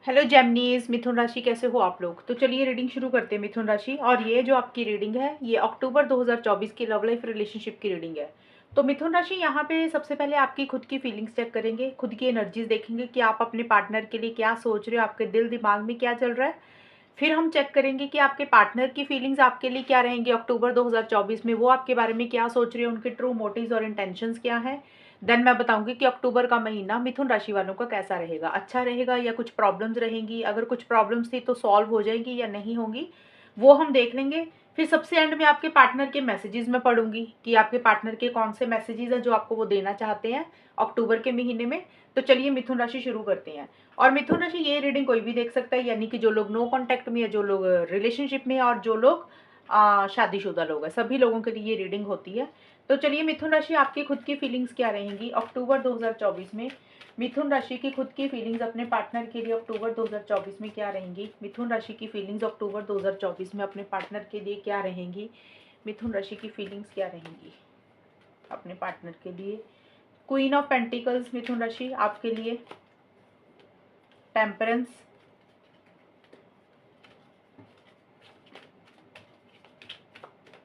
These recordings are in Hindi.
हेलो जेमिनीज, मिथुन राशि कैसे हो आप लोग। तो चलिए रीडिंग शुरू करते हैं मिथुन राशि। और ये जो आपकी रीडिंग है ये अक्टूबर 2024 की लव लाइफ रिलेशनशिप की रीडिंग है। तो मिथुन राशि यहाँ पे सबसे पहले आपकी खुद की फीलिंग्स चेक करेंगे, खुद की एनर्जीज देखेंगे कि आप अपने पार्टनर के लिए क्या सोच रहे हो, आपके दिल दिमाग में क्या चल रहा है। फिर हम चेक करेंगे कि आपके पार्टनर की फीलिंग्स आपके लिए क्या रहेंगी अक्टूबर 2024 में, वो आपके बारे में क्या सोच रहे हैं, उनके ट्रू मोटिव्स और इंटेंशंस क्या हैं। देन मैं बताऊंगी कि अक्टूबर का महीना मिथुन राशि वालों का कैसा रहेगा, अच्छा रहेगा या कुछ प्रॉब्लम्स रहेंगी। अगर कुछ प्रॉब्लम्स थी तो सॉल्व हो जाएंगी या नहीं होंगी, वो हम देख लेंगे। फिर सबसे एंड में आपके पार्टनर के मैसेजेस में पढ़ूंगी कि आपके पार्टनर के कौन से मैसेजेस हैं जो आपको वो देना चाहते हैं अक्टूबर के महीने में। तो चलिए मिथुन राशि शुरू करते हैं। और मिथुन राशि ये रीडिंग कोई भी देख सकता है, यानी कि जो लोग नो कांटेक्ट में है, जो लोग रिलेशनशिप में है और जो लोग शादीशुदा लोग हैं, सभी लोगों के लिए ये रीडिंग होती है। तो चलिए मिथुन राशि आपकी खुद की फीलिंग्स क्या रहेंगी अक्टूबर 2024 में। मिथुन राशि की खुद की फीलिंग्स अपने पार्टनर के लिए अक्टूबर 2024 में क्या रहेंगी। मिथुन राशि की फीलिंग्स अक्टूबर 2024 में अपने पार्टनर के लिए क्या रहेंगी। मिथुन राशि की फीलिंग्स क्या रहेंगी अपने पार्टनर के लिए। क्वीन ऑफ पेंटिकल्स मिथुन राशि आपके लिए। टेम्परेंस,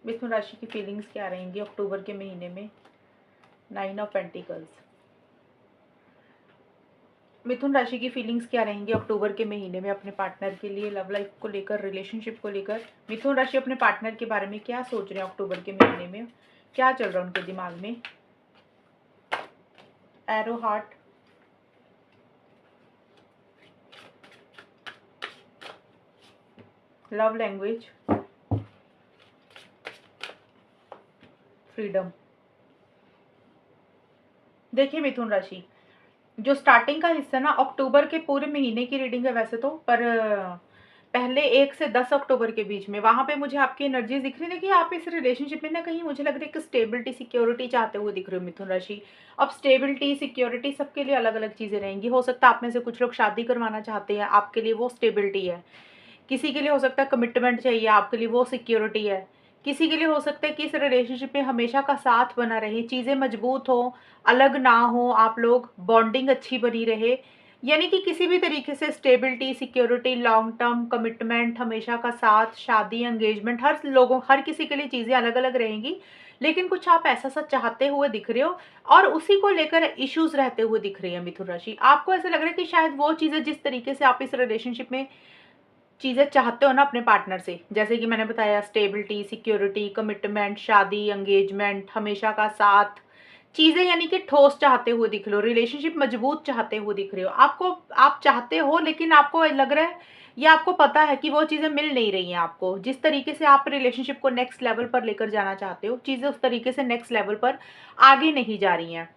मिथुन राशि की फीलिंग्स क्या रहेंगी अक्टूबर के महीने में। नाइन ऑफ पेंटिकल्स, मिथुन राशि की फीलिंग्स क्या रहेंगी अक्टूबर के महीने में अपने पार्टनर के लिए, लव लाइफ को लेकर, रिलेशनशिप को लेकर। मिथुन राशि अपने पार्टनर के बारे में क्या सोच रहे हैं अक्टूबर के महीने में, क्या चल रहा है उनके दिमाग में। Arrow heart, love language, freedom. देखिए मिथुन राशि, जो स्टार्टिंग का हिस्सा ना अक्टूबर के पूरे महीने की रीडिंग है वैसे तो, पर पहले 1 से 10 अक्टूबर के बीच में वहां पे मुझे आपकी एनर्जीज दिख रही है। देखिए आप इस रिलेशनशिप में ना कहीं मुझे लग रहा है कि स्टेबिलिटी सिक्योरिटी चाहते हुए दिख रहे हो मिथुन राशि। अब स्टेबिलिटी सिक्योरिटी सबके लिए अलग अलग चीजें रहेंगी। हो सकता है आप में से कुछ लोग शादी करवाना चाहते हैं, आपके लिए वो स्टेबिलिटी है। किसी के लिए हो सकता है कमिटमेंट चाहिए, आपके लिए वो सिक्योरिटी है। किसी के लिए हो सकता है कि इस रिलेशनशिप में हमेशा का साथ बना रहे, चीज़ें मजबूत हो, अलग ना हो, आप लोग बॉन्डिंग अच्छी बनी रहे। यानी कि किसी भी तरीके से stability security long term commitment, हमेशा का साथ, शादी एंगेजमेंट, हर किसी के लिए चीज़ें अलग अलग रहेंगी। लेकिन कुछ आप ऐसा सा चाहते हुए दिख रहे हो और उसी को लेकर इश्यूज रहते हुए दिख रही है मिथुन राशि। आपको ऐसा लग रहा है कि शायद वो चीज़ें जिस तरीके से आप इस रिलेशनशिप में चीज़ें चाहते हो ना अपने पार्टनर से, जैसे कि मैंने बताया स्टेबिलिटी सिक्योरिटी कमिटमेंट शादी एंगेजमेंट हमेशा का साथ, चीज़ें यानी कि ठोस चाहते हुए दिख रहे हो, रिलेशनशिप मजबूत चाहते हुए दिख रहे हो। आपको आप चाहते हो लेकिन आपको लग रहा है या आपको पता है कि वो चीज़ें मिल नहीं रही हैं आपको। जिस तरीके से आप रिलेशनशिप को नेक्स्ट लेवल पर लेकर जाना चाहते हो, चीज़ें उस तरीके से नेक्स्ट लेवल पर आगे नहीं जा रही हैं।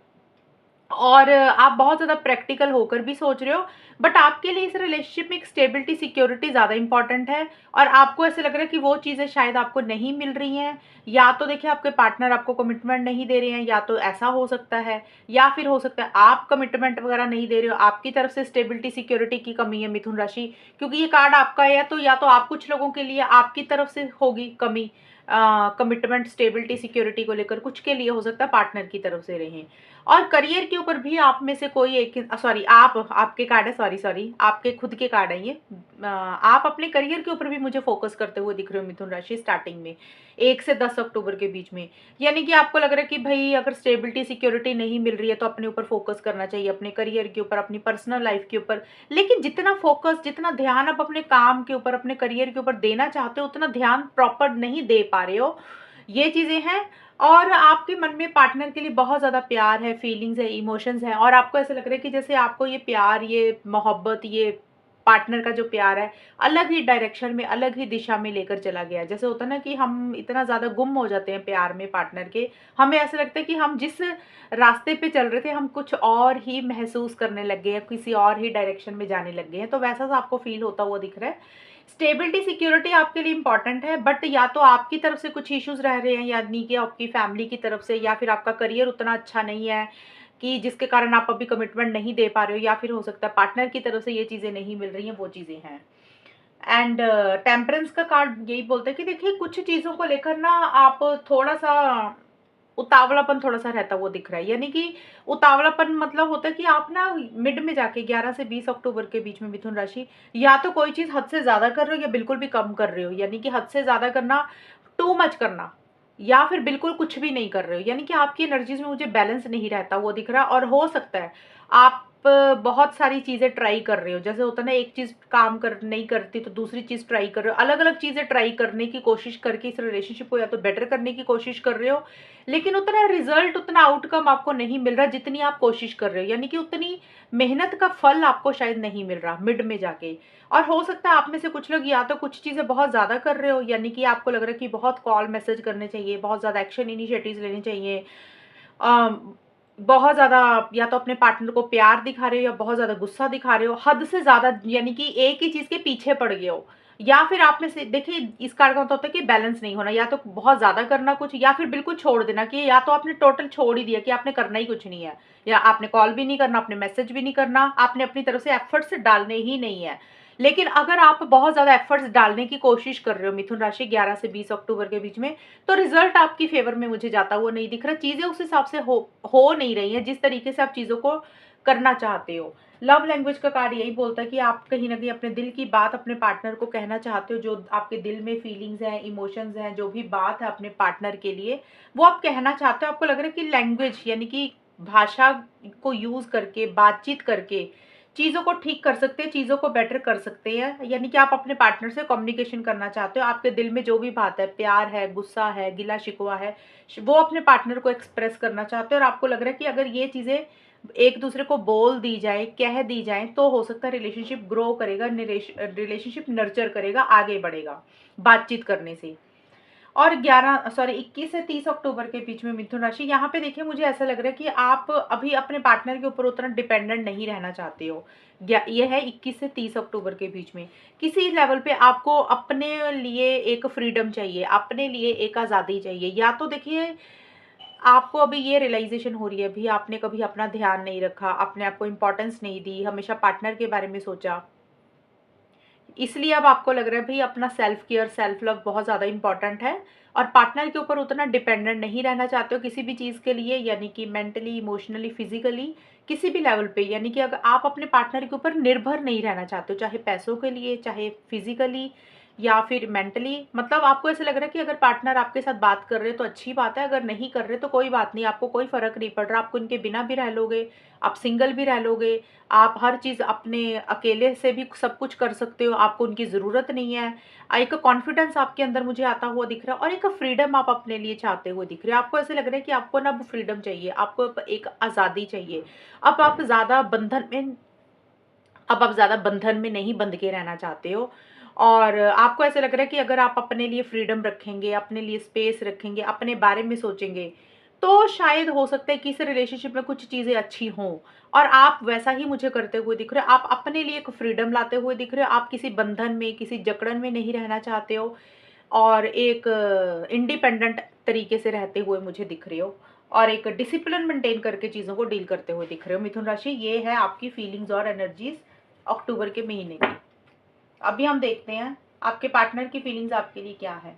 और आप बहुत ज़्यादा प्रैक्टिकल होकर भी सोच रहे हो, बट आपके लिए इस रिलेशनशिप में एक स्टेबिलिटी सिक्योरिटी ज़्यादा इंपॉर्टेंट है। और आपको ऐसे लग रहा है कि वो चीज़ें शायद आपको नहीं मिल रही हैं। या तो देखिए आपके पार्टनर आपको कमिटमेंट नहीं दे रहे हैं, या तो ऐसा हो सकता है, या फिर हो सकता है आप कमिटमेंट वगैरह नहीं दे रहे हो, आपकी तरफ से स्टेबिलिटी सिक्योरिटी की कमी है मिथुन राशि। क्योंकि ये कार्ड आपका है, तो या तो आप कुछ लोगों के लिए आपकी तरफ से होगी कमी कमिटमेंट स्टेबिलिटी सिक्योरिटी को लेकर, कुछ के लिए हो सकता है पार्टनर की तरफ से रहे। और करियर के ऊपर भी आप में से कोई एक, सॉरी आप, आपके कार्ड है, सॉरी सॉरी आपके खुद के कार्ड है ये। आप अपने करियर के ऊपर भी मुझे फोकस करते हुए दिख रहे हो मिथुन राशि स्टार्टिंग में 1 से 10 अक्टूबर के बीच में। यानी कि आपको लग रहा है कि भाई अगर स्टेबिलिटी सिक्योरिटी नहीं मिल रही है तो अपने ऊपर फोकस करना चाहिए, अपने करियर के ऊपर, अपनी पर्सनल लाइफ के ऊपर। लेकिन जितना फोकस, जितना ध्यान आप अपने काम के ऊपर, अपने करियर के ऊपर देना चाहते हो, उतना ध्यान प्रॉपर नहीं दे पा रहे हो, ये चीजें हैं। और आपके मन में पार्टनर के लिए बहुत ज़्यादा प्यार है, फीलिंग्स है, इमोशंस हैं, और आपको ऐसा लग रहा है कि जैसे आपको ये प्यार, ये मोहब्बत, ये पार्टनर का जो प्यार है अलग ही डायरेक्शन में, अलग ही दिशा में लेकर चला गया। जैसे होता है ना कि हम इतना ज़्यादा गुम हो जाते हैं प्यार में पार्टनर के, हमें ऐसा लगता है कि हम जिस रास्ते पे चल रहे थे हम कुछ और ही महसूस करने लग गए हैं, किसी और ही डायरेक्शन में जाने लग गए हैं। तो वैसा सा आपको फील होता हुआ दिख रहा है। स्टेबिलिटी सिक्योरिटी आपके लिए इंपॉर्टेंट है, बट या तो आपकी तरफ से कुछ इश्यूज रह रहे हैं, यानी कि आपकी फैमिली की तरफ से, या फिर आपका करियर उतना अच्छा नहीं है कि जिसके कारण आप अभी कमिटमेंट नहीं दे पा रहे हो, या फिर हो सकता है पार्टनर की तरफ से ये चीज़ें नहीं मिल रही हैं, वो चीज़ें हैं। एंड टेम्परेंस का कार्ड यही बोलता है कि देखिए कुछ चीज़ों को लेकर ना आप थोड़ा सा उतावलापन थोड़ा-सा रहता हुआ दिख रहा है। यानी कि उतावलापन मतलब होता है कि आप ना मिड में जाके 11 से 20 अक्टूबर के बीच में मिथुन राशि, या तो कोई चीज़ हद से ज़्यादा कर रहे हो या बिल्कुल भी कम कर रहे हो। यानी कि हद से ज़्यादा करना, टू मच करना, या फिर बिल्कुल कुछ भी नहीं कर रहे हो। यानी कि आपकी एनर्जीज़ में मुझे बैलेंस नहीं रहता वो दिख रहा है। और हो सकता है आप बहुत सारी चीज़ें ट्राई कर रहे हो। जैसे होता है ना, एक चीज़ काम कर नहीं करती तो दूसरी चीज़ ट्राई कर रहे हो। अलग-अलग चीज़ें ट्राई करने की कोशिश करके इस रिलेशनशिप को या तो बेटर करने की कोशिश कर रहे हो, लेकिन उतना रिज़ल्ट, उतना आउटकम आपको नहीं मिल रहा जितनी आप कोशिश कर रहे हो। यानी कि उतनी मेहनत का फल आपको शायद नहीं मिल रहा मिड में जाके। और हो सकता है आप में से कुछ लोग या तो कुछ चीज़ें बहुत ज़्यादा कर रहे हो, यानी कि आपको लग रहा है कि बहुत कॉल मैसेज करने चाहिए, बहुत ज़्यादा एक्शन इनिशिएटिव्स लेने चाहिए। बहुत ज़्यादा या तो अपने पार्टनर को प्यार दिखा रहे हो या बहुत ज़्यादा गुस्सा दिखा रहे हो, हद से ज़्यादा, यानी कि एक ही चीज़ के पीछे पड़ गए हो। या फिर आप में से देखिए, इस कार्ड का मतलब होता है कि बैलेंस नहीं होना, या तो बहुत ज़्यादा करना कुछ, या फिर बिल्कुल छोड़ देना, कि या तो आपने टोटल छोड़ ही दिया कि आपने करना ही कुछ नहीं है, या आपने कॉल भी नहीं करना, आपने मैसेज भी नहीं करना, आपने अपनी तरफ से एफर्ट्स डालने ही नहीं है। लेकिन अगर आप बहुत ज़्यादा एफर्ट्स डालने की कोशिश कर रहे हो मिथुन राशि 11 से 20 अक्टूबर के बीच में, तो रिजल्ट आपकी फेवर में मुझे जाता हुआ नहीं दिख रहा। चीज़ें उस हिसाब से हो नहीं रही हैं जिस तरीके से आप चीज़ों को करना चाहते हो। लव लैंग्वेज का कार्ड यही बोलता है कि आप कहीं न कहीं अपने दिल की बात अपने पार्टनर को कहना चाहते हो, जो आपके दिल में फीलिंग्स हैं, इमोशंस हैं, जो भी बात है अपने पार्टनर के लिए, वो आप कहना चाहते हो। आपको लग रहा है कि लैंग्वेज, यानी कि भाषा को यूज़ करके, बातचीत करके चीज़ों को ठीक कर सकते हैं, चीज़ों को बेटर कर सकते हैं। यानी कि आप अपने पार्टनर से कम्युनिकेशन करना चाहते हो। आपके दिल में जो भी बात है, प्यार है, गुस्सा है, गिला-शिकवा है, वो अपने पार्टनर को एक्सप्रेस करना चाहते हो। और आपको लग रहा है कि अगर ये चीज़ें एक-दूसरे को बोल दी जाए, कह दी जाएँ, तो हो सकता है रिलेशनशिप ग्रो करेगा, रिलेशनशिप नर्चर करेगा, आगे बढ़ेगा, बातचीत करने से। और 21 से 30 अक्टूबर के बीच में मिथुन राशि, यहाँ पे देखिए मुझे ऐसा लग रहा है कि आप अभी अपने पार्टनर के ऊपर उतना डिपेंडेंट नहीं रहना चाहते हो। ये है 21 से 30 अक्टूबर के बीच में। किसी लेवल पे आपको अपने लिए एक फ्रीडम चाहिए, अपने लिए एक आज़ादी चाहिए। या तो देखिए, आपको अभी ये रियलाइज़ेशन हो रही है, अभी आपने कभी अपना ध्यान नहीं रखा, अपने आप को इम्पोर्टेंस नहीं दी, हमेशा पार्टनर के बारे में सोचा। इसलिए अब आपको लग रहा है भई अपना सेल्फ केयर, सेल्फ लव बहुत ज़्यादा इम्पोर्टेंट है, और पार्टनर के ऊपर उतना डिपेंडेंट नहीं रहना चाहते हो किसी भी चीज़ के लिए, यानी कि मेंटली, इमोशनली, फिज़िकली, किसी भी लेवल पे। यानी कि अगर आप अपने पार्टनर के ऊपर निर्भर नहीं रहना चाहते हो, चाहे पैसों के लिए, चाहे फिज़िकली या फिर मेंटली। मतलब आपको ऐसा लग रहा है कि अगर पार्टनर आपके साथ बात कर रहे हैं तो अच्छी बात है, अगर नहीं कर रहे तो कोई बात नहीं, आपको कोई फ़र्क नहीं पड़ रहा। आप उनके बिना भी रह लोगे, आप सिंगल भी रह लोगे, आप हर चीज़ अपने अकेले से भी सब कुछ कर सकते हो, आपको उनकी ज़रूरत नहीं है। एक कॉन्फिडेंस आपके अंदर मुझे आता हुआ दिख रहा है, और एक फ्रीडम आप अपने लिए चाहते हुए दिख रहे हो। आपको ऐसा लग रहा है कि आपको ना अब फ्रीडम चाहिए, आपको अब एक आज़ादी चाहिए। अब आप ज़्यादा बंधन में अब आप ज़्यादा बंधन में नहीं बंध के रहना चाहते हो, और आपको ऐसा लग रहा है कि अगर आप अपने लिए फ्रीडम रखेंगे, अपने लिए स्पेस रखेंगे, अपने बारे में सोचेंगे, तो शायद हो सकता है कि इस रिलेशनशिप में कुछ चीज़ें अच्छी हों। और आप वैसा ही मुझे करते हुए दिख रहे हो। आप अपने लिए एक फ्रीडम लाते हुए दिख रहे हो। आप किसी बंधन में, किसी जकड़न में नहीं रहना चाहते हो, और एक इंडिपेंडेंट तरीके से रहते हुए मुझे दिख रहे हो, और एक डिसिप्लिन मेंटेन करके चीज़ों को डील करते हुए दिख रहे हो मिथुन राशि। ये है आपकी फीलिंग्स और एनर्जीज अक्टूबर के महीने की। अभी हम देखते हैं आपके पार्टनर की फीलिंग्स आपके लिए क्या है।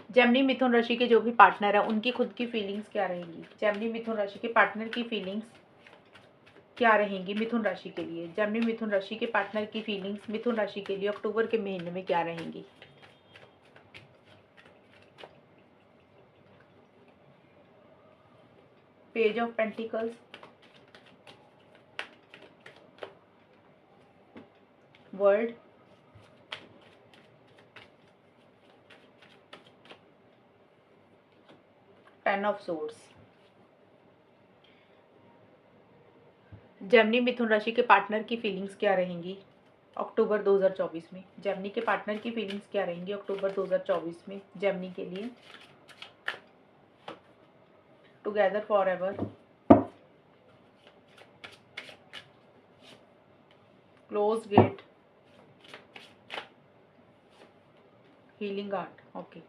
जेमिनी मिथुन राशि के जो भी पार्टनर है उनकी खुद की फीलिंग्स क्या रहेंगी। जेमिनी मिथुन राशि के पार्टनर की फीलिंग्स क्या रहेंगी मिथुन राशि के लिए। जेमिनी मिथुन राशि के पार्टनर की फीलिंग्स मिथुन राशि के लिए अक्टूबर के महीने में क्या रहेंगी। Page of pentacles, world, ten of swords. Gemini मिथुन राशि के पार्टनर की फीलिंग्स क्या रहेंगी अक्टूबर 2024 में। जेमिनी के पार्टनर की फीलिंग्स क्या रहेंगी अक्टूबर 2024 में जेमिनी के लिए। Together forever, close gate, healing art. Okay,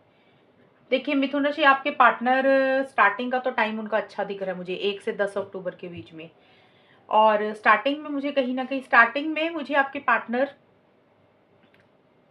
देखिए मिथुन राशि, आपके पार्टनर स्टार्टिंग का तो टाइम उनका अच्छा दिख रहा है मुझे 1 से 10 अक्टूबर के बीच में। और स्टार्टिंग में मुझे कहीं ना कहीं, स्टार्टिंग में मुझे आपके पार्टनर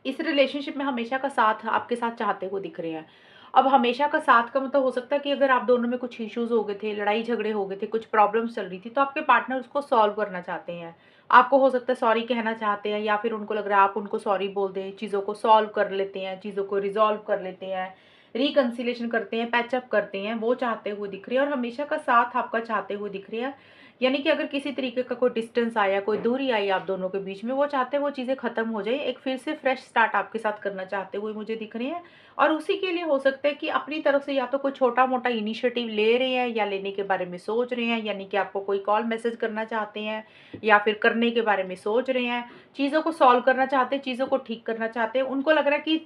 इस रिलेशनशिप में हमेशा का साथ आपके साथ चाहते हुए दिख रहे हैं। अब हमेशा का साथ का मतलब हो सकता है कि अगर आप दोनों में कुछ इश्यूज़ हो गए थे, लड़ाई झगड़े हो गए थे, कुछ प्रॉब्लम्स चल रही थी, तो आपके पार्टनर उसको सॉल्व करना चाहते हैं। आपको हो सकता है सॉरी कहना चाहते हैं, या फिर उनको लग रहा है आप उनको सॉरी बोल दें, चीज़ों को सॉल्व कर लेते हैं, चीज़ों को रिज़ॉल्व कर लेते हैं, रिकन्सिलिएशन करते हैं, पैचअप करते हैं, वो चाहते हुए दिख रहे हैं और हमेशा का साथ आपका चाहते हुए दिख रहे हैं। यानी कि अगर किसी तरीके का कोई डिस्टेंस आया, कोई दूरी आई आप दोनों के बीच में, वो चाहते हैं वो चीज़ें ख़त्म हो जाए, एक फिर से फ्रेश स्टार्ट आपके साथ करना चाहते हुए मुझे दिख रहे हैं। और उसी के लिए हो सकता है कि अपनी तरफ से या तो कोई छोटा-मोटा इनिशिएटिव ले रहे हैं या लेने के बारे में सोच रहे हैं, यानी कि आपको कोई कॉल मैसेज करना चाहते हैं या फिर करने के बारे में सोच रहे हैं, चीज़ों को सॉल्व करना चाहते हैं, चीज़ों को ठीक करना चाहते हैं। उनको लग रहा है कि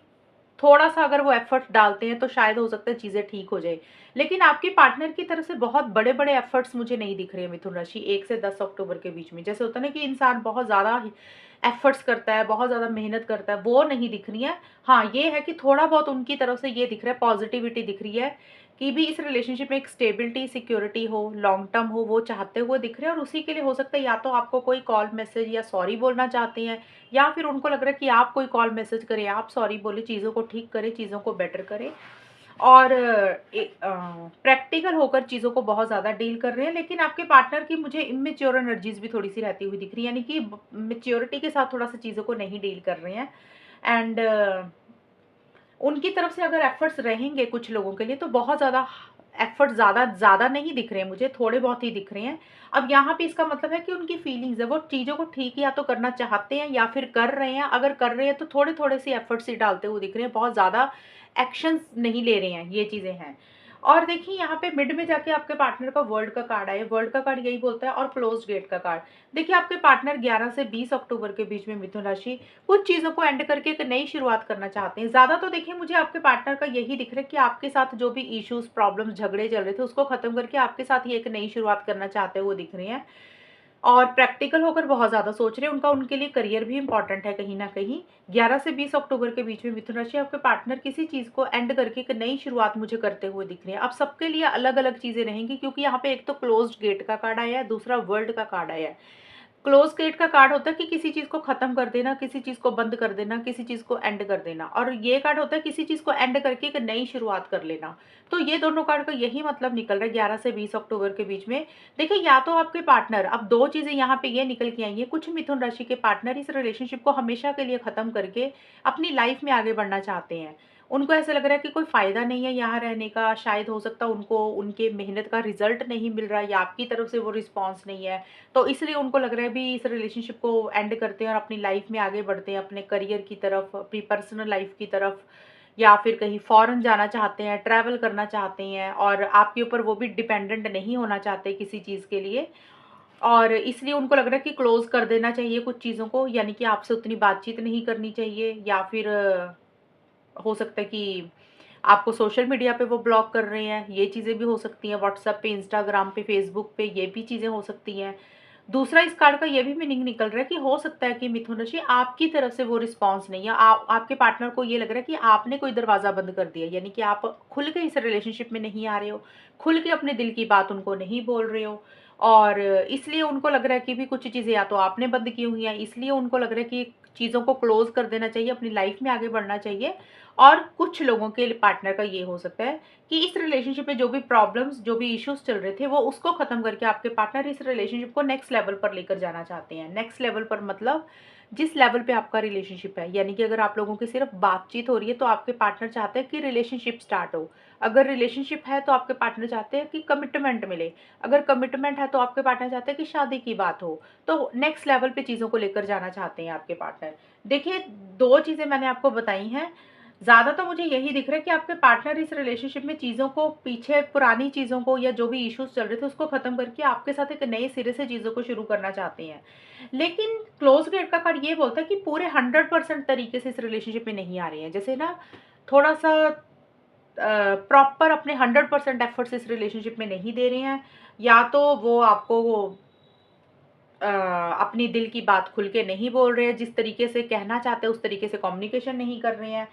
थोड़ा-सा अगर वो एफर्ट डालते हैं तो शायद हो सकता है चीज़ें ठीक हो जाए। लेकिन आपके पार्टनर की तरफ से बहुत बड़े-बड़े एफर्ट्स मुझे नहीं दिख रहे हैं मिथुन राशि 1 से 10 अक्टूबर के बीच में। जैसे होता है ना कि इंसान बहुत ज़्यादा ही एफर्ट्स करता है, बहुत ज़्यादा मेहनत करता है, वो नहीं दिख रही है। हाँ, ये है कि थोड़ा बहुत उनकी तरफ से ये दिख रहा है, पॉज़िटिविटी दिख रही है कि भी इस रिलेशनशिप में एक स्टेबिलिटी, सिक्योरिटी हो, लॉन्ग टर्म हो, वो चाहते हुए दिख रहे हैं और उसी के लिए हो सकता है या तो आपको कोई कॉल, मैसेज या सॉरी बोलना चाहते हैं, या फिर उनको लग रहा है कि आप कोई कॉल मैसेज करें, आप सॉरी बोलें, चीज़ों को ठीक करें, चीज़ों को बेटर करें और प्रैक्टिकल होकर चीज़ों को बहुत ज़्यादा डील कर रहे हैं। लेकिन आपके पार्टनर की मुझे इमैच्योर एनर्जीज़ भी थोड़ी-सी रहती हुई दिख रही है, यानी कि मैच्योरिटी के साथ थोड़ा-सा चीज़ों को नहीं डील कर रहे हैं। एंड उनकी तरफ से अगर एफर्ट्स रहेंगे कुछ लोगों के लिए तो बहुत ज़्यादा एफर्ट ज़्यादा ज़्यादा नहीं दिख रहे हैं मुझे, थोड़े बहुत ही दिख रहे हैं। अब यहाँ पे इसका मतलब है कि उनकी फीलिंग्स है, वो चीज़ों को ठीक या तो करना चाहते हैं या फिर कर रहे हैं। अगर कर रहे हैं तो थोड़े-थोड़े से एफर्ट्स ही डालते हुए दिख रहे हैं, बहुत ज़्यादा एक्शंस नहीं ले रहे हैं, ये चीज़ें हैं। और देखिए यहाँ पे मिड में जाके आपके पार्टनर का वर्ल्ड का कार्ड आया, वर्ल्ड का कार्ड यही बोलता है और क्लोज्ड गेट का कार्ड। देखिए आपके पार्टनर 11 से 20 अक्टूबर के बीच में मिथुन राशि कुछ चीज़ों को एंड करके एक नई शुरुआत करना चाहते हैं। ज़्यादा तो देखिए मुझे आपके पार्टनर का यही दिख रहा है कि आपके साथ जो भी इश्यूज़, प्रॉब्लम्स, झगड़े चल रहे थे उसको ख़त्म करके आपके साथ ही एक नई शुरुआत करना चाहते हुए दिख रहे हैं। और प्रैक्टिकल होकर बहुत ज़्यादा सोच रहे हैं, उनका उनके लिए करियर भी इम्पोर्टेंट है कहीं न कहीं। 11 से 20 अक्टूबर के बीच में मिथुन राशि आपके पार्टनर किसी चीज़ को एंड करके एक नई शुरुआत मुझे करते हुए दिख रहे हैं। अब सबके लिए अलग-अलग चीज़ें रहेंगी क्योंकि यहाँ पे एक तो क्लोज़्ड गेट का कार्ड आया है, दूसरा वर्ल्ड का कार्ड आया है। क्लोज़ गेट का कार्ड होता है कि किसी चीज़ को ख़त्म कर देना, किसी चीज़ को बंद कर देना, किसी चीज़ को एंड कर देना और ये कार्ड होता है किसी चीज़ को एंड करके एक नई शुरुआत कर लेना। तो ये दोनों कार्ड का यही मतलब निकल रहा है 11 से 20 अक्टूबर के बीच में। देखिए या तो आपके पार्टनर अब 2 चीज़ें यहाँ पे ये निकल के आई हैं, कुछ मिथुन राशि के पार्टनर इस रिलेशनशिप को हमेशा के लिए ख़त्म करके अपनी लाइफ़ में आगे बढ़ना चाहते हैं। उनको ऐसा लग रहा है कि कोई फ़ायदा नहीं है यहाँ रहने का, शायद हो सकता है उनको उनके मेहनत का रिज़ल्ट नहीं मिल रहा है या आपकी तरफ से वो रिस्पॉन्स नहीं है। तो इसलिए उनको लग रहा है भी इस रिलेशनशिप को एंड करते हैं और अपनी लाइफ में आगे बढ़ते हैं, अपने करियर की तरफ, अपनी पर्सनल लाइफ की तरफ या फिर कहीं फॉरेन जाना चाहते हैं, ट्रैवल करना चाहते हैं और आपके ऊपर वो भी डिपेंडेंट नहीं होना चाहते किसी चीज़ के लिए। और इसलिए उनको लग रहा है कि क्लोज़ कर देना चाहिए कुछ चीज़ों को, यानी कि आपसे उतनी बातचीत नहीं करनी चाहिए या फिर हो सकता है कि आपको सोशल मीडिया पे वो ब्लॉक कर रहे हैं, ये चीज़ें भी हो सकती हैं, व्हाट्सएप पे, इंस्टाग्राम पे, फेसबुक पे ये भी चीज़ें हो सकती हैं। दूसरा इस कार्ड का ये भी मीनिंग निकल रहा है कि हो सकता है कि मिथुन राशि आपकी तरफ से वो रिस्पॉन्स नहीं है। आपके पार्टनर को ये लग रहा है कि आपने कोई दरवाज़ा बंद कर दिया, यानी कि आप खुल के इस रिलेशनशिप में नहीं आ रहे हो, खुल के अपने दिल की बात उनको नहीं बोल रहे हो और इसलिए उनको लग रहा है कि भी कुछ चीज़ें या तो आपने बंद की हुई हैं, इसलिए उनको लग रहा है कि चीज़ों को क्लोज़ कर देना चाहिए, अपनी लाइफ़ में आगे बढ़ना चाहिए। और कुछ लोगों के पार्टनर का ये हो सकता है कि इस रिलेशनशिप में जो भी प्रॉब्लम्स, जो भी इश्यूज़ चल रहे थे, वो उसको ख़त्म करके आपके पार्टनर इस रिलेशनशिप को नेक्स्ट लेवल पर लेकर जाना चाहते हैं। नेक्स्ट लेवल पर मतलब जिस लेवल पे आपका रिलेशनशिप है, यानी कि अगर आप लोगों की सिर्फ बातचीत हो रही है, तो आपके पार्टनर चाहते हैं कि रिलेशनशिप स्टार्ट हो। अगर रिलेशनशिप है, तो आपके पार्टनर चाहते हैं कि कमिटमेंट मिले। अगर कमिटमेंट है, तो आपके पार्टनर चाहते हैं कि शादी की बात हो। तो नेक्स्ट लेवल पे चीज़ों को लेकर जाना चाहते हैं आपके पार्टनर। देखिए, 2 चीज़ें मैंने आपको बताई हैं। ज़्यादा तो मुझे यही दिख रहा है कि आपके पार्टनर इस रिलेशनशिप में चीज़ों को पीछे पुरानी चीज़ों को या जो भी इश्यूज़ चल रहे थे उसको ख़त्म करके आपके साथ एक नए सिरे से चीज़ों को शुरू करना चाहते हैं। लेकिन क्लोज़ गेट का कार्ड ये बोलता है कि पूरे 100% तरीके से इस रिलेशनशिप में नहीं आ रहे हैं। जैसे ना थोड़ा-सा प्रॉपर अपने 100% एफर्ट्स इस रिलेशनशिप में नहीं दे रहे हैं, या तो वो आपको अपनी दिल की बात खुल के नहीं बोल रहे हैं, जिस तरीके से कहना चाहते हैं उस तरीके से कम्युनिकेशन नहीं कर रहे हैं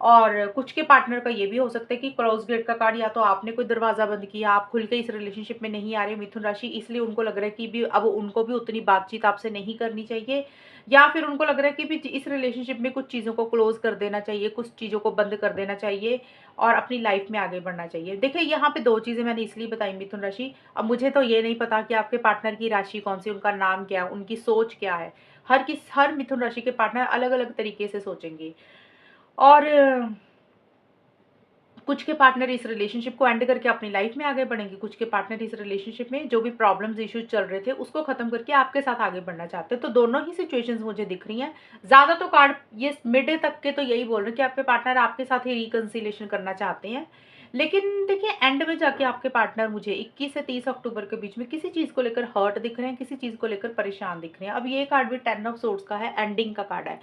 और कुछ के पार्टनर का ये भी हो सकता है कि क्लोज गेट का कार्ड, या तो आपने कोई दरवाज़ा बंद किया, आप खुल के इस रिलेशनशिप में नहीं आ रहे मिथुन राशि, इसलिए उनको लग रहा है कि भी अब उनको भी उतनी बातचीत आपसे नहीं करनी चाहिए, या फिर उनको लग रहा है कि भी इस रिलेशनशिप में कुछ चीज़ों को क्लोज कर देना चाहिए, कुछ चीज़ों को बंद कर देना चाहिए और अपनी लाइफ में आगे बढ़ना चाहिए। देखिए यहाँ पे 2 चीज़ें मैंने इसलिए बताई मिथुन राशि, अब मुझे तो ये नहीं पता कि आपके पार्टनर की राशि कौन-सी, उनका नाम क्या है, उनकी सोच क्या है। हर मिथुन राशि के पार्टनर अलग-अलग तरीके से सोचेंगे। और कुछ के पार्टनर इस रिलेशनशिप को एंड करके अपनी लाइफ में आगे बढ़ेंगे, कुछ के पार्टनर इस रिलेशनशिप में जो भी प्रॉब्लम्स इश्यूज चल रहे थे उसको खत्म करके आपके साथ आगे बढ़ना चाहते हैं। तो दोनों ही सिचुएशंस मुझे दिख रही हैं। ज़्यादा तो कार्ड ये मिड तक के तो यही बोल रहे हैं कि आपके पार्टनर आपके साथ ही रिकंसिलिएशन करना चाहते हैं। लेकिन देखिए एंड में जाके आपके पार्टनर मुझे 21 से 30 अक्टूबर के बीच में किसी चीज़ को लेकर हर्ट दिख रहे हैं, किसी चीज़ को लेकर परेशान दिख रहे हैं। अब ये कार्ड भी 10 ऑफ सोर्ड्स का है, एंडिंग का कार्ड है।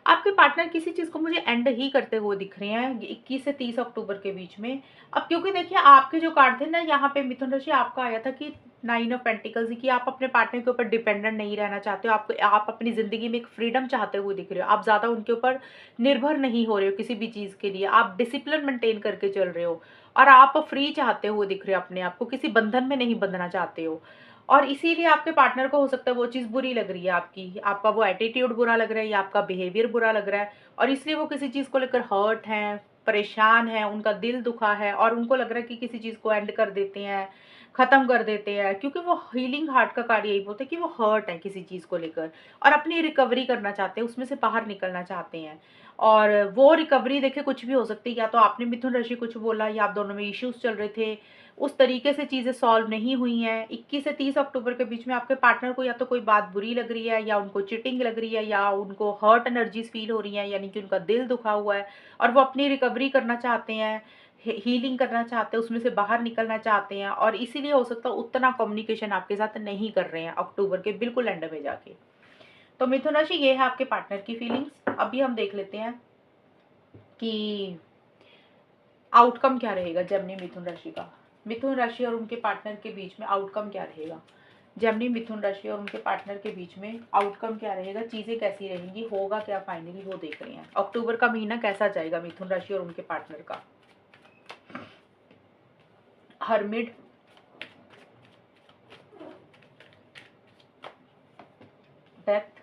आपके पार्टनर किसी चीज़ को मुझे एंड ही करते हुए दिख रहे हैं 21 से 30 अक्टूबर के बीच में। अब क्योंकि देखिए आपके जो कार्ड थे ना, यहाँ पे मिथुन राशि आपका आया था कि 9 ऑफ पेंटिकल्स, कि आप अपने पार्टनर के ऊपर डिपेंडेंट नहीं रहना चाहते हो, आप अपनी ज़िंदगी में एक फ्रीडम चाहते हुए दिख रहे हो। आप ज़्यादा उनके ऊपर निर्भर नहीं हो रहे हो किसी भी चीज़ के लिए, आप डिसिप्लिन मेंटेन करके चल रहे हो और आप फ्री चाहते हुए दिख रहे हो, अपने आप को किसी बंधन में नहीं बंधना चाहते हो। और इसीलिए आपके पार्टनर को हो सकता है वो चीज़ बुरी लग रही है आपकी, आपका वो एटीट्यूड बुरा लग रहा है या आपका बिहेवियर बुरा लग रहा है, और इसलिए वो किसी चीज़ को लेकर हर्ट हैं, परेशान हैं, उनका दिल दुखा है और उनको लग रहा है कि किसी चीज़ को एंड कर देते हैं, ख़त्म कर देते हैं, क्योंकि वो हीलिंग हार्ट का कार्ड यही बोलते हैं कि वो हर्ट है किसी चीज़ को लेकर और अपनी रिकवरी करना चाहते हैं, उसमें से बाहर निकलना चाहते हैं। और वो रिकवरी देखिए कुछ भी हो सकती है, या तो आपने मिथुन राशि कुछ बोला या आप दोनों में इश्यूज़ चल रहे थे, उस तरीके से चीज़ें सॉल्व नहीं हुई हैं। 21 से 30 अक्टूबर के बीच में आपके पार्टनर को या तो कोई बात बुरी लग रही है, या उनको चीटिंग लग रही है, या उनको हर्ट एनर्जीज़ फ़ील हो रही हैं, यानी कि उनका दिल दुखा हुआ है और वो अपनी रिकवरी करना चाहते हैं, हीलिंग करना चाहते हैं, उसमें से बाहर निकलना चाहते हैं, और इसीलिए हो सकता है उतना कम्युनिकेशन आपके साथ नहीं कर रहे हैं अक्टूबर के बिल्कुल एंड में जाके। तो मिथुन राशि ये है आपके पार्टनर की फीलिंग्स। अभी हम देख लेते हैं कि आउटकम क्या रहेगा जेमिनी मिथुन राशि का। मिथुन राशि और उनके पार्टनर के बीच में आउटकम क्या रहेगा, जेमिनी मिथुन राशि और उनके पार्टनर के बीच में आउटकम क्या रहेगा, चीज़ें कैसी रहेंगी, होगा क्या फाइनली, वो देख रहे हैं। अक्टूबर का महीना कैसा जाएगा मिथुन राशि और उनके पार्टनर का। हर्मिड, डेथ,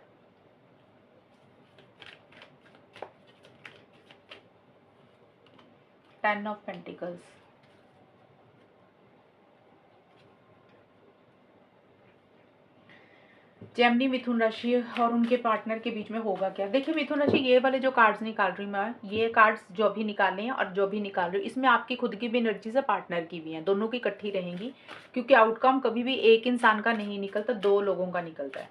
10 ऑफ पेंटिकल्स, जेमिनी मिथुन राशि और उनके पार्टनर के बीच में होगा क्या। देखिए मिथुन राशि ये वाले जो कार्ड्स निकाल रही हूँ मैं, ये कार्ड्स जो भी निकाले हैं और जो भी निकाल रही हूँ, इसमें आपकी खुद की भी एनर्जीज है, पार्टनर की भी है, दोनों की इकट्ठी रहेंगी, क्योंकि आउटकम कभी भी एक इंसान का नहीं निकलता, 2 लोगों का निकलता है।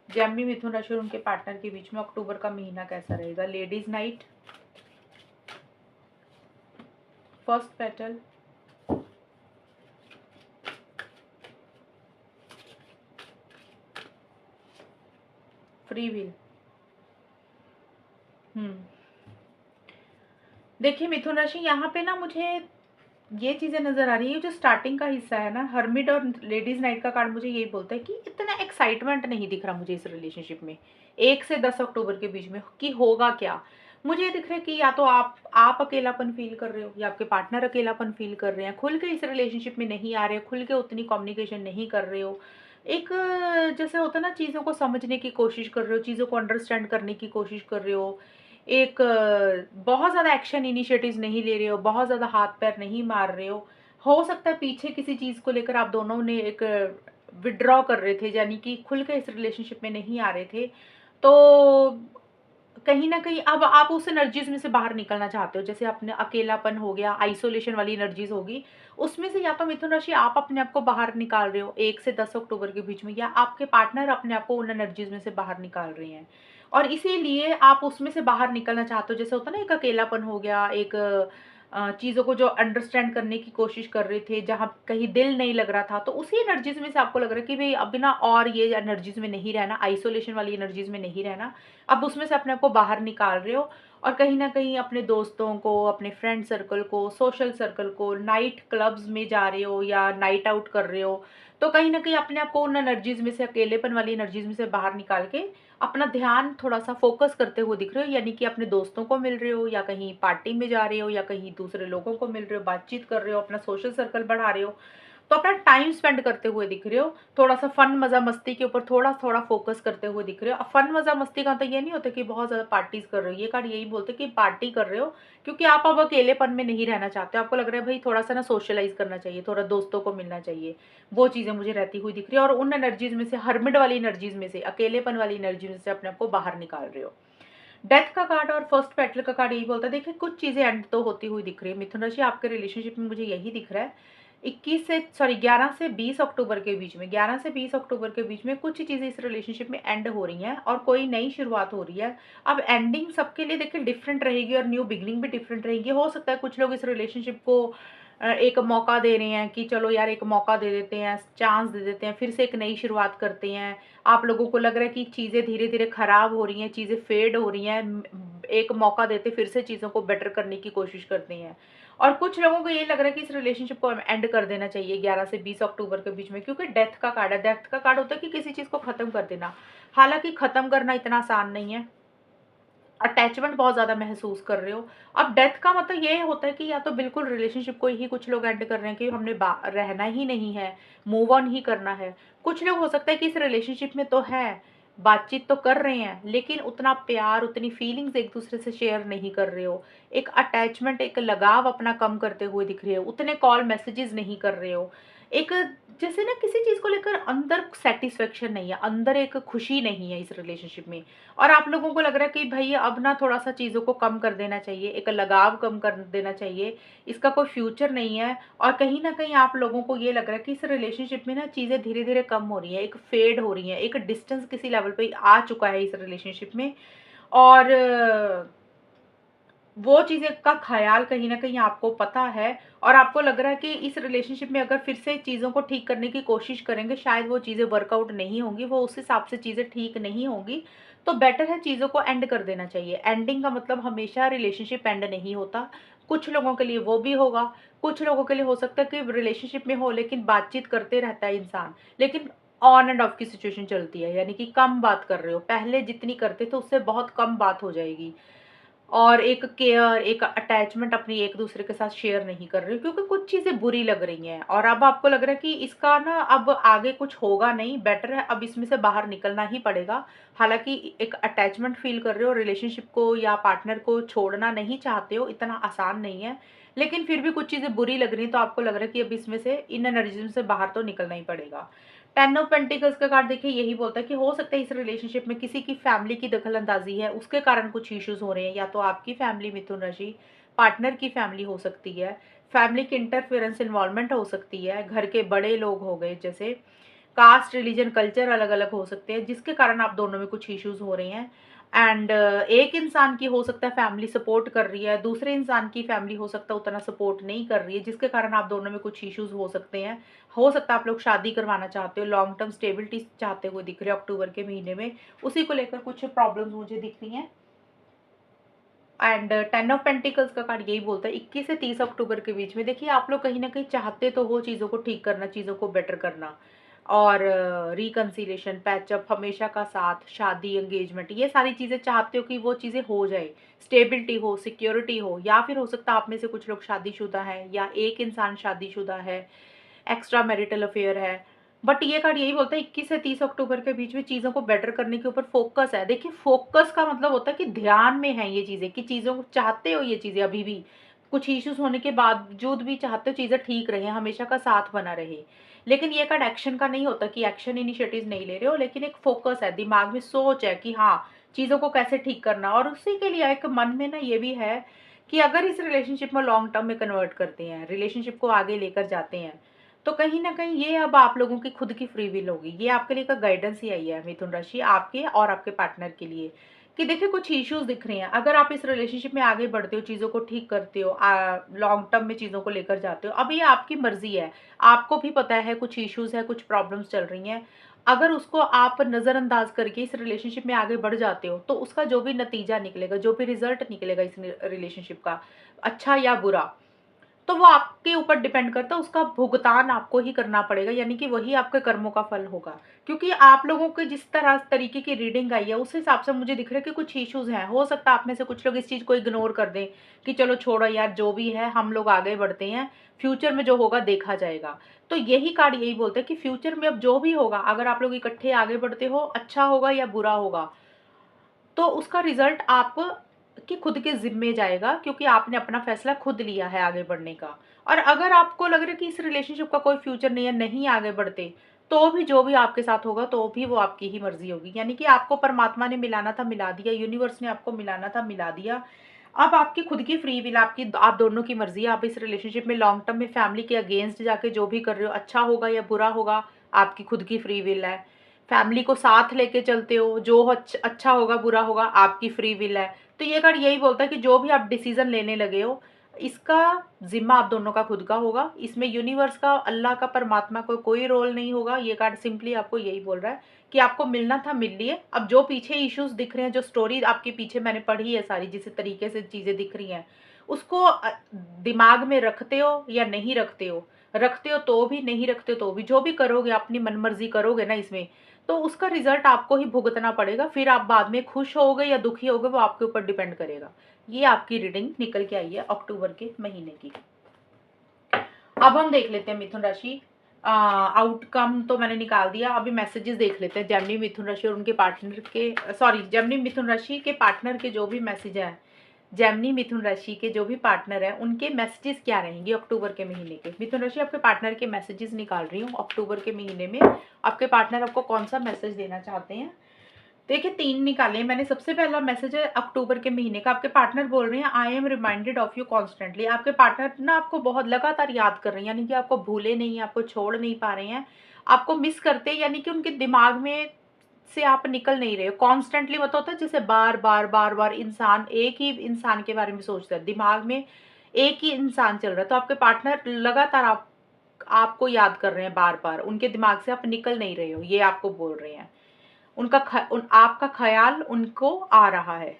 जेमिनी मिथुन राशि और उनके पार्टनर के बीच में अक्टूबर का महीना कैसा रहेगा। Ladies night, first petal, free will. देखिए मिथुन राशि यहाँ पे ना मुझे ये चीज़ें नज़र आ रही है, जो स्टार्टिंग का हिस्सा है ना, हर्मिट और लेडीज नाइट का कार्ड मुझे यही बोलता है कि इतना एक्साइटमेंट नहीं दिख रहा मुझे इस रिलेशनशिप में 1 से 10 अक्टूबर के बीच में कि होगा क्या। मुझे ये दिख रहा है कि या तो आप अकेलापन फील कर रहे हो, या आपके पार्टनर अकेलापन फील कर रहे हैं, खुल के इस रिलेशनशिप में नहीं आ रहे हो, खुल के उतनी कम्युनिकेशन नहीं कर रहे हो। एक जैसे होता है ना, चीज़ों को समझने की कोशिश कर रहे हो, चीज़ों को अंडरस्टैंड करने की कोशिश कर रहे हो, एक बहुत ज़्यादा एक्शन इनिशिएटिव्स नहीं ले रहे हो, बहुत ज़्यादा हाथ-पैर नहीं मार रहे हो। हो सकता है पीछे किसी चीज़ को लेकर आप दोनों ने एक विथड्रॉ कर रहे थे, यानी कि खुल के इस रिलेशनशिप में नहीं आ रहे थे। तो कहीं न कहीं अब आप उस एनर्जीज़ में से बाहर निकलना चाहते हो। जैसे अपने अकेलापन हो गया, आइसोलेशन वाली एनर्जीज़ होगी, उसमें से या तो मिथुन राशि आप अपने आप को बाहर निकाल रहे हो 1 से 10 अक्टूबर के बीच में, या आपके पार्टनर अपने आप को उन एनर्जीज़ में से बाहर निकाल रहे हैं। और इसीलिए आप उसमें से बाहर निकलना चाहते हो। जैसे होता है ना, एक अकेलापन हो गया, एक चीज़ों को जो अंडरस्टैंड करने की कोशिश कर रहे थे, जहाँ कहीं दिल नहीं लग रहा था, तो उसी एनर्जीज़ में से आपको लग रहा है कि भई अब ना और ये एनर्जीज़ में नहीं रहना, आइसोलेशन वाली एनर्जीज़ में नहीं रहना। अब उसमें से अपने आप को बाहर निकाल रहे हो और कहीं न कहीं अपने दोस्तों को, अपने फ्रेंड सर्कल को, सोशल सर्कल को, नाइट क्लब्स में जा रहे हो या नाइट आउट कर रहे हो। तो कहीं न कहीं अपने आप को उन एनर्जीज़ में से, अकेलेपन वाली एनर्जीज़ में से बाहर निकाल के अपना ध्यान थोड़ा-सा फ़ोकस करते हुए दिख रहे हो, यानी कि अपने दोस्तों को मिल रहे हो या कहीं पार्टी में जा रहे हो या कहीं दूसरे लोगों को मिल रहे हो, बातचीत कर रहे हो, अपना सोशल सर्कल बढ़ा रहे हो। तो अपना टाइम स्पेंड करते हुए दिख रहे हो, थोड़ा-सा फन मज़ा-मस्ती के ऊपर थोड़ा-थोड़ा फ़ोकस करते हुए दिख रहे हो। अब फन मज़ा-मस्ती का तो ये नहीं होता कि बहुत ज़्यादा पार्टीज़ कर रहे हो, ये कार्ड यही बोलते हैं कि पार्टी कर रहे हो क्योंकि आप अब अकेलेपन में नहीं रहना चाहते हो। आपको लग रहा है भई थोड़ा-सा ना सोशलाइज़ करना चाहिए, थोड़ा दोस्तों को मिलना चाहिए। वो चीज़ें मुझे रहती हुई दिख रही है और उन एनर्जीज़ में से, हर्मिट वाली एनर्जीज़ में से, अकेलेपन वाली एनर्जी में से अपने आप को बाहर निकाल रहे हो। डेथ का कार्ड और फर्स्ट पेटल का कार्ड यही बोलता है, देखिए कुछ चीज़ें एंड तो होती हुई दिख रही है। मिथुन राशि, आपके रिलेशनशिप में मुझे यही दिख रहा है। 11 से 20 अक्टूबर के बीच में, 11 से 20 अक्टूबर के बीच में कुछ चीज़ें इस रिलेशनशिप में एंड हो रही हैं और कोई नई शुरुआत हो रही है। अब एंडिंग सबके लिए देखिए डिफरेंट रहेगी और न्यू बिगिनिंग भी डिफरेंट रहेगी। हो सकता है कुछ लोग इस रिलेशनशिप को एक मौका दे रहे हैं कि चलो यार एक मौका दे देते हैं, चांस दे देते हैं, फिर से एक नई शुरुआत करते हैं। आप लोगों को लग रहा है कि चीज़ें धीरे-धीरे खराब हो रही हैं, चीज़ें फेड हो रही हैं, एक मौका देते फिर से चीज़ों को बेटर करने की कोशिश करते हैं। और कुछ लोगों को ये लग रहा है कि इस रिलेशनशिप को एंड कर देना चाहिए 11 से 20 अक्टूबर के बीच में, क्योंकि डेथ का कार्ड है। डेथ का कार्ड होता है कि किसी चीज़ को खत्म कर देना। हालाँकि खत्म करना इतना आसान नहीं है। अटैचमेंट बहुत ज़्यादा महसूस कर रहे हो। अब डेथ का मतलब ये होता है कि या तो बिल्कुल रिलेशनशिप को ही कुछ लोग एंड कर रहे हैं कि हमने रहना ही नहीं है, मूव ऑन ही करना है। कुछ लोग हो सकता है कि इस रिलेशनशिप में तो हैं, बातचीत तो कर रहे हैं, लेकिन उतना प्यार, उतनी फीलिंग्स एक-दूसरे से शेयर नहीं कर रहे हो। एक अटैचमेंट, एक लगाव अपना कम करते हुए दिख रहे हो, उतने कॉल मैसेजेस नहीं कर रहे हो। एक जैसे ना किसी चीज़ को लेकर अंदर सैटिस्फैक्शन नहीं है, अंदर एक खुशी नहीं है इस रिलेशनशिप में। और आप लोगों को लग रहा है कि भई अब ना थोड़ा-सा चीज़ों को कम कर देना चाहिए, एक लगाव कम कर देना चाहिए, इसका कोई फ्यूचर नहीं है। और कहीं न कहीं आप लोगों को ये लग रहा है कि इस रिलेशनशिप में ना चीज़ें धीरे-धीरे कम हो रही हैं, एक फेड हो रही हैं, एक डिस्टेंस किसी लेवल पे आ चुका है इस रिलेशनशिप में। और वो चीज़ें का ख़्याल कहीं न कहीं आपको पता है और आपको लग रहा है कि इस रिलेशनशिप में अगर फिर से चीज़ों को ठीक करने की कोशिश करेंगे, शायद वो चीज़ें वर्कआउट नहीं होंगी, वो उस हिसाब से चीज़ें ठीक नहीं होंगी, तो बेटर है चीज़ों को एंड कर देना चाहिए। एंडिंग का मतलब हमेशा रिलेशनशिप एंड नहीं होता। कुछ लोगों के लिए वो भी होगा, कुछ लोगों के लिए हो सकता है कि रिलेशनशिप में हो लेकिन बातचीत करते रहता है इंसान, लेकिन ऑन एंड ऑफ की सिचुएशन चलती है, यानी कि कम बात कर रहे हो। पहले जितनी करते थे उससे बहुत कम बात हो जाएगी। और एक केयर, एक अटैचमेंट अपनी एक-दूसरे के साथ शेयर नहीं कर रहे हो, क्योंकि कुछ चीज़ें बुरी लग रही हैं और अब आपको लग रहा है कि इसका ना अब आगे कुछ होगा नहीं, बेटर है अब इसमें से बाहर निकलना ही पड़ेगा। हालाँकि एक अटैचमेंट फ़ील कर रहे हो, रिलेशनशिप को या पार्टनर को छोड़ना नहीं चाहते हो, इतना आसान नहीं है। लेकिन फिर भी कुछ चीज़ें बुरी लग रही हैं, तो आपको लग रहा है कि अब इसमें से, इन एनर्जीज़ में से बाहर तो निकलना ही पड़ेगा। 10 ऑफ पेंटिकल्स का कार्ड देखिए यही बोलता है कि हो सकता है इस रिलेशनशिप में किसी की फैमिली की दखल-अंदाज़ी है, उसके कारण कुछ इश्यूज़ हो रहे हैं, या तो आपकी फैमिली मिथुन राशि, पार्टनर की फैमिली हो सकती है, फैमिली की इंटरफेरेंस इन्वॉल्वमेंट हो सकती है, घर के बड़े लोग हो गए जैसे, कास्ट, रिलीजन, कल्चर अलग-अलग हो सकते हैं, जिसके कारण आप दोनों में कुछ इश्यूज़ हो रहे हैं। एंड एक इंसान की हो सकता है फैमिली सपोर्ट कर रही है, दूसरे इंसान की फैमिली हो सकता है उतना सपोर्ट नहीं कर रही है, जिसके कारण आप दोनों में कुछ इश्यूज़ हो सकते हैं। हो सकता है आप लोग शादी करवाना चाहते हो, लॉन्ग टर्म स्टेबिलिटी चाहते हुए दिख रहे हो अक्टूबर के महीने में, उसी को लेकर कुछ प्रॉब्लम्स मुझे दिख रही हैं। एंड 10 ऑफ पेंटिकल्स का कार्ड यही बोलता है 21 से 30 अक्टूबर के बीच में, देखिए आप लोग कहीं न कहीं चाहते तो हो चीज़ों को ठीक करना, चीज़ों को बेटर करना और रिकंसिलिएशन, पैचअप, हमेशा का साथ, शादी, एंगेजमेंट, ये सारी चीज़ें चाहते हो कि वो चीज़ें हो जाए, स्टेबिलिटी हो, सिक्योरिटी हो, या फिर हो सकता है आप में से कुछ लोग शादीशुदा हैं या एक इंसान शादीशुदा है, एक्स्ट्रा मैरिटल अफेयर है। बट ये कार्ड यही बोलता है 21 से 30 अक्टूबर के बीच में चीज़ों को बेटर करने के ऊपर फ़ोकस है। देखिए फ़ोकस का मतलब होता है कि ध्यान में है ये चीज़ें, कि चीज़ों को चाहते हो ये चीज़ें अभी भी। कुछ इश्यूज़ होने के बावजूद भी चाहते हो चीज़ें ठीक रहें, हमेशा का साथ बना रहे। लेकिन ये कार्ड एक्शन का नहीं होता कि एक्शन इनिशिएटिव्स नहीं ले रहे हो, लेकिन एक फ़ोकस है, दिमाग में सोच है कि हाँ, चीज़ों को कैसे ठीक करना, और उसी के लिए एक मन में ना ये भी है कि अगर इस रिलेशनशिप में लॉन्ग टर्म में कन्वर्ट करते हैं, रिलेशनशिप को आगे लेकर जाते हैं, तो कहीं न कहीं ये अब आप लोगों की खुद की फ्री विल होगी। ये आपके लिए एक गाइडेंस ही आई है मिथुन राशि, आपके और आपके पार्टनर के लिए, कि देखिए कुछ इश्यूज़ दिख रहे हैं। अगर आप इस रिलेशनशिप में आगे बढ़ते हो, चीज़ों को ठीक करते हो, लॉन्ग टर्म में चीज़ों को लेकर जाते हो, अब ये आपकी मर्ज़ी है। आपको भी पता है कुछ इश्यूज़ हैं, कुछ प्रॉब्लम्स चल रही हैं। अगर उसको आप नज़रअंदाज करके इस रिलेशनशिप में आगे बढ़ जाते हो, तो उसका जो भी नतीजा निकलेगा, जो भी रिज़ल्ट निकलेगा इस रिलेशनशिप का, अच्छा या बुरा, तो वो आपके ऊपर डिपेंड करता है, उसका भुगतान आपको ही करना पड़ेगा, यानी कि वही आपके कर्मों का फल होगा। क्योंकि आप लोगों के जिस तरह तरीके की रीडिंग आई है, उस हिसाब से मुझे दिख रहा है कि कुछ इश्यूज़ हैं। हो सकता है आप में से कुछ लोग इस चीज़ को इग्नोर कर दें कि चलो छोड़ो यार, जो भी है हम लोग आगे बढ़ते हैं, फ्यूचर में जो होगा देखा जाएगा। तो यही कार्ड यही बोलता है कि फ्यूचर में अब जो भी होगा, अगर आप लोग इकट्ठे आगे बढ़ते हो, अच्छा होगा या बुरा होगा, तो उसका रिजल्ट आप की खुद के ज़िम्मे जाएगा, क्योंकि आपने अपना फैसला खुद लिया है आगे बढ़ने का। और अगर आपको लग रहा है कि इस रिलेशनशिप का कोई फ्यूचर नहीं है, नहीं आगे बढ़ते, तो भी जो भी आपके साथ होगा, तो भी वो आपकी ही मर्ज़ी होगी। यानी कि आपको परमात्मा ने मिलाना था, मिला दिया, यूनिवर्स ने आपको मिलाना था, मिला दिया। अब आपकी खुद की फ्री विल, आपकी आप दोनों की मर्ज़ी है। आप इस रिलेशनशिप में लॉन्ग टर्म में फैमिली के अगेंस्ट जाके जो भी कर रहे हो, अच्छा होगा या बुरा होगा, आपकी खुद की फ्री विल है। फैमिली को साथ लेके चलते हो, जो अच्छा होगा, बुरा होगा, आपकी फ्री विल है। तो ये कार्ड यही बोलता है कि जो भी आप डिसीज़न लेने लगे हो, इसका ज़िम्मा आप दोनों का खुद का होगा। इसमें यूनिवर्स का, अल्लाह का, परमात्मा का कोई रोल नहीं होगा। ये कार्ड सिंपली आपको यही बोल रहा है कि आपको मिलना था, मिल लिए। अब जो पीछे इश्यूज़ दिख रहे हैं, जो स्टोरी आपके पीछे मैंने पढ़ी है सारी, जिस तरीके से चीज़ें दिख रही हैं, उसको दिमाग में रखते हो या नहीं रखते हो, रखते हो तो भी, नहीं रखते हो तो भी, जो भी करोगे अपनी मनमर्ज़ी करोगे ना इसमें, तो उसका रिजल्ट आपको ही भुगतना पड़ेगा। फिर आप बाद में खुश होगे या दुखी होगे, वो आपके ऊपर डिपेंड करेगा। ये आपकी रीडिंग निकल के आई है अक्टूबर के महीने की। अब हम देख लेते हैं मिथुन राशि। आउटकम तो मैंने निकाल दिया, अभी मैसेजेस देख लेते हैं। जेमिनी मिथुन राशि और उनके पार्टनर के, सॉरी, जेमिनी मिथुन राशि के पार्टनर के जो भी मैसेज हैं, जेमिनी मिथुन राशि के जो भी पार्टनर हैं, उनके मैसेजेस क्या रहेंगे अक्टूबर के महीने के। मिथुन राशि आपके पार्टनर के मैसेजेस निकाल रही हूँ अक्टूबर के महीने में। आपके पार्टनर आपको कौन सा मैसेज देना चाहते हैं। देखिए 3 निकाले मैंने। सबसे पहला मैसेज है अक्टूबर के महीने का। आपके पार्टनर बोल रहे हैं, I am reminded of you constantly. आपके पार्टनर ना आपको बहुत लगातार याद कर रहे हैं, यानी कि आपको भूले नहीं, आपको छोड़ नहीं पा रहे हैं, आपको मिस करते हैं, यानी कि उनके दिमाग में से आप निकल नहीं रहे हो। कॉन्स्टेंटली मतलब होता है जैसे बार बार बार बार इंसान एक ही इंसान के बारे में सोचता है, दिमाग में एक ही इंसान चल रहा है। तो आपके पार्टनर लगातार आपको याद कर रहे हैं बार बार, उनके दिमाग से आप निकल नहीं रहे हो, ये आपको बोल रहे हैं। आपका ख्याल उनको आ रहा है।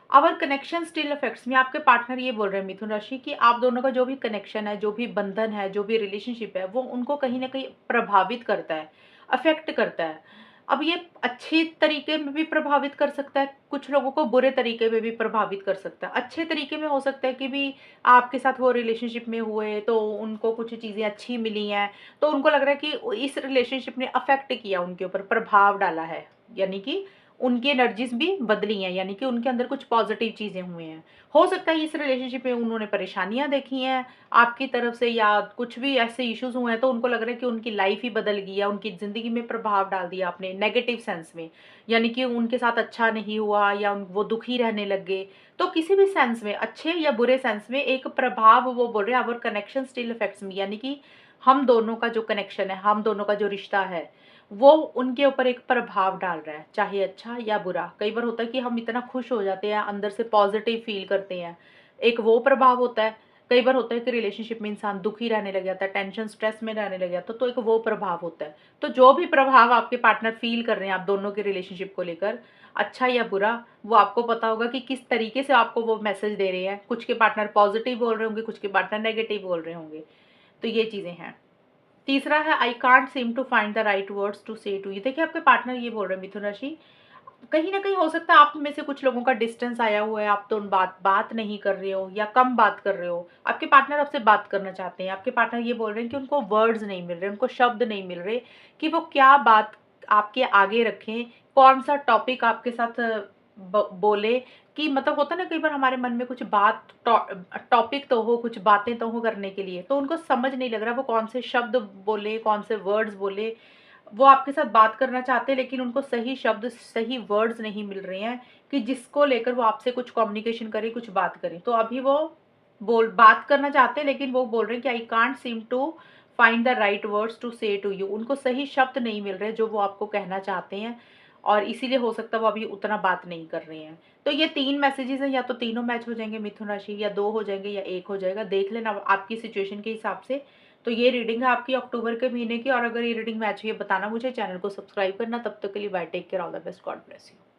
अवर कनेक्शन स्टिल अफेक्ट्स मी। आपके पार्टनर ये बोल रहे हैं मिथुन राशि कि आप दोनों का जो भी कनेक्शन है, जो भी बंधन है, जो भी रिलेशनशिप है, वो उनको कहीं ना कहीं प्रभावित करता है, अफेक्ट करता है। अब ये अच्छे तरीके में भी प्रभावित कर सकता है, कुछ लोगों को बुरे तरीके में भी प्रभावित कर सकता है। अच्छे तरीके में हो सकता है कि भी आपके साथ वो रिलेशनशिप में हुए तो उनको कुछ चीज़ें अच्छी मिली हैं, तो उनको लग रहा है कि इस रिलेशनशिप ने अफेक्ट किया, उनके ऊपर प्रभाव डाला है, यानी कि उनकी एनर्जीज भी बदली हैं, यानी कि उनके अंदर कुछ पॉजिटिव चीज़ें हुई हैं। हो सकता है इस रिलेशनशिप में उन्होंने परेशानियाँ देखी हैं आपकी तरफ से, या कुछ भी ऐसे इश्यूज़ हुए हैं, तो उनको लग रहा है कि उनकी लाइफ ही बदल गई है, उनकी ज़िंदगी में प्रभाव डाल दिया आपने नेगेटिव सेंस में, यानी कि उनके साथ अच्छा नहीं हुआ या वो दुखी रहने लग गए। तो किसी भी सेंस में, अच्छे या बुरे सेंस में, एक प्रभाव वो बोल रहे हैं, our connection still affects me, यानी कि हम दोनों का जो कनेक्शन है, हम दोनों का जो रिश्ता है, वो उनके ऊपर एक प्रभाव डाल रहा है, चाहे अच्छा या बुरा। कई बार होता है कि हम इतना खुश हो जाते हैं, अंदर से पॉजिटिव फील करते हैं, एक वो प्रभाव होता है। कई बार होता है कि रिलेशनशिप में इंसान दुखी रहने लग जाता है, टेंशन स्ट्रेस में रहने लग जाता है, तो एक वो प्रभाव होता है। तो जो भी प्रभाव आपके पार्टनर फील कर रहे हैं आप दोनों के रिलेशनशिप को लेकर, अच्छा या बुरा, वो आपको पता होगा कि किस तरीके से आपको वो मैसेज दे रहे हैं। कुछ के पार्टनर पॉजिटिव बोल रहे होंगे, कुछ के पार्टनर नेगेटिव बोल रहे होंगे। तो ये चीज़ें हैं। तीसरा है, I can't seem to find the right words to say to you. देखिए आपके पार्टनर ये बोल रहे हैं मिथुन राशि, कहीं ना कहीं हो सकता है आप में से कुछ लोगों का डिस्टेंस आया हुआ है, आप तो उन बात नहीं कर रहे हो या कम बात कर रहे हो। आपके पार्टनर आपसे बात करना चाहते हैं। आपके पार्टनर ये बोल रहे हैं कि उनको वर्ड्स नहीं मिल रहे, उनको शब्द नहीं मिल रहे कि वो क्या बात आपके आगे रखें, कौन सा टॉपिक आपके साथ बोले। कि मतलब होता है ना, कई बार हमारे मन में कुछ बात, टॉपिक तो हो, कुछ बातें तो हो करने के लिए, तो उनको समझ नहीं लग रहा वो कौन से शब्द बोले, कौन से वर्ड्स बोले। वो आपके साथ बात करना चाहते हैं, लेकिन उनको सही शब्द, सही वर्ड्स नहीं मिल रहे हैं कि जिसको लेकर वो आपसे कुछ कम्युनिकेशन करें, कुछ बात करें। तो अभी वो बात करना चाहते हैं, लेकिन वो बोल रहे हैं कि I can't seem to find the right words to say to you. उनको सही शब्द नहीं मिल रहे जो वो आपको कहना चाहते हैं, और इसीलिए हो सकता है वो अभी उतना बात नहीं कर रहे हैं। तो ये 3 मैसेजेस हैं, या तो तीनों मैच हो जाएंगे मिथुन राशि, या 2 हो जाएंगे, या 1 हो जाएगा। देख लेना आपकी सिचुएशन के हिसाब से। तो ये रीडिंग है आपकी अक्टूबर के महीने की, और अगर ये रीडिंग मैच हुई है बताना मुझे, चैनल को सब्सक्राइब करना। तब तक के लिए bye, take care, all the best, God bless you.